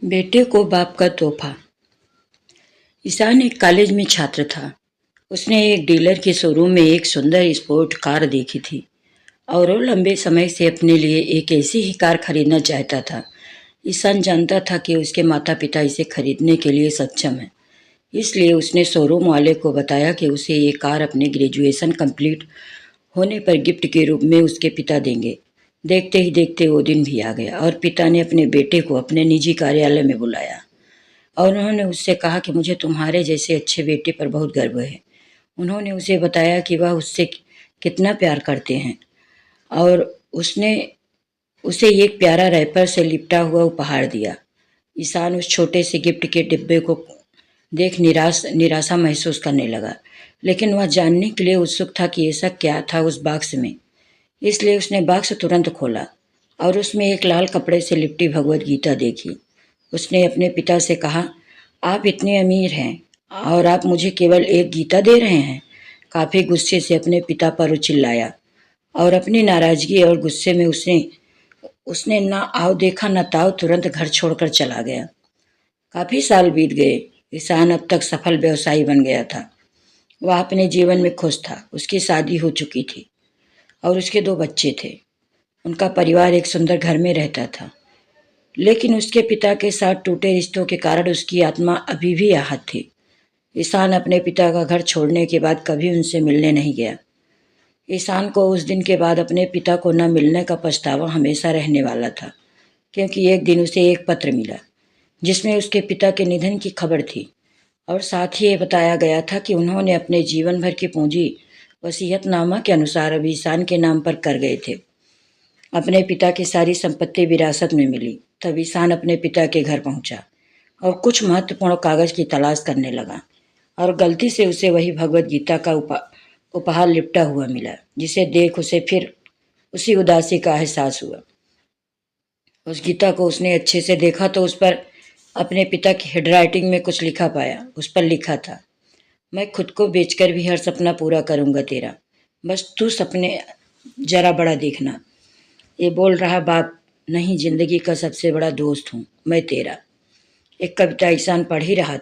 बेटे को बाप का तोहफा। ईशान एक कॉलेज में छात्र था। उसने एक डीलर के शोरूम में एक सुंदर स्पोर्ट कार देखी थी और वो लंबे समय से अपने लिए एक ऐसी ही कार खरीदना चाहता था। ईशान जानता था कि उसके माता पिता इसे खरीदने के लिए सक्षम हैं, इसलिए उसने शोरूम वाले को बताया कि उसे ये कार अपने ग्रेजुएशन कंप्लीट होने पर गिफ्ट के रूप में उसके पिता देंगे। देखते ही देखते वो दिन भी आ गया और पिता ने अपने बेटे को अपने निजी कार्यालय में बुलाया और उन्होंने उससे कहा कि मुझे तुम्हारे जैसे अच्छे बेटे पर बहुत गर्व है। उन्होंने उसे बताया कि वह उससे कितना प्यार करते हैं और उसने उसे एक प्यारा रैपर से लिपटा हुआ उपहार दिया। ईशान उस छोटे से गिफ्ट के डिब्बे को देख निराशा महसूस करने लगा, लेकिन वह जानने के लिए उत्सुक था कि ऐसा क्या था उस बॉक्स में। इसलिए उसने बॉक्स तुरंत खोला और उसमें एक लाल कपड़े से लिपटी भगवत गीता देखी। उसने अपने पिता से कहा, आप इतने अमीर हैं और आप मुझे केवल एक गीता दे रहे हैं। काफ़ी गुस्से से अपने पिता पर वो चिल्लाया और अपनी नाराज़गी और गुस्से में उसने उसने ना आव देखा न ताव तुरंत घर छोड़कर चला गया। काफ़ी साल बीत गए। ईशान अब तक सफल व्यवसायी बन गया था। वह अपने जीवन में खुश था। उसकी शादी हो चुकी थी और उसके 2 बच्चे थे। उनका परिवार एक सुंदर घर में रहता था, लेकिन उसके पिता के साथ टूटे रिश्तों के कारण उसकी आत्मा अभी भी आहत थी। ईशान अपने पिता का घर छोड़ने के बाद कभी उनसे मिलने नहीं गया। ईशान को उस दिन के बाद अपने पिता को न मिलने का पछतावा हमेशा रहने वाला था, क्योंकि एक दिन उसे एक पत्र मिला जिसमें उसके पिता के निधन की खबर थी और साथ ही ये बताया गया था कि उन्होंने अपने जीवन भर की पूंजी वसीयतनामा के अनुसार अब ईशान के नाम पर कर गए थे। अपने पिता की सारी संपत्ति विरासत में मिली। तब ईशान अपने पिता के घर पहुंचा और कुछ महत्वपूर्ण कागज की तलाश करने लगा और गलती से उसे वही भगवत गीता का उपहार लिपटा हुआ मिला, जिसे देख उसे फिर उसी उदासी का एहसास हुआ। उस गीता को उसने अच्छे से देखा तो उस पर अपने पिता की हैंडराइटिंग में कुछ लिखा पाया। उस पर लिखा था, मैं खुद को बेचकर भी हर सपना पूरा करूंगा तेरा, बस तू सपने जरा बड़ा देखना। ये बोल रहा बाप नहीं, जिंदगी का सबसे बड़ा दोस्त हूँ मैं तेरा। एक कविता ईशान पढ़ ही रहा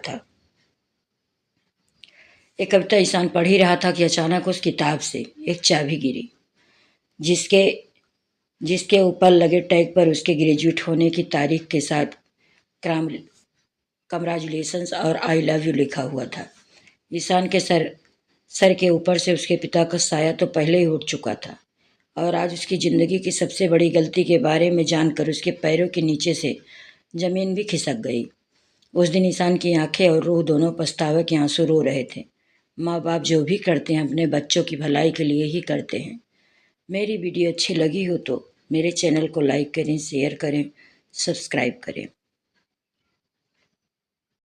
था कि अचानक उस किताब से एक चाबी गिरी, जिसके जिसके ऊपर लगे टैग पर उसके ग्रेजुएट होने की तारीख के साथ कंग्रेचुलेशंस और आई लव यू लिखा हुआ था। ईशान के सर के ऊपर से उसके पिता का साया तो पहले ही उठ चुका था और आज उसकी ज़िंदगी की सबसे बड़ी गलती के बारे में जानकर उसके पैरों के नीचे से ज़मीन भी खिसक गई। उस दिन ईशान की आंखें और रूह दोनों पछतावे के आंसू रो रहे थे। माँ बाप जो भी करते हैं अपने बच्चों की भलाई के लिए ही करते हैं। मेरी वीडियो अच्छी लगी हो तो मेरे चैनल को लाइक करें, शेयर करें, सब्सक्राइब करें।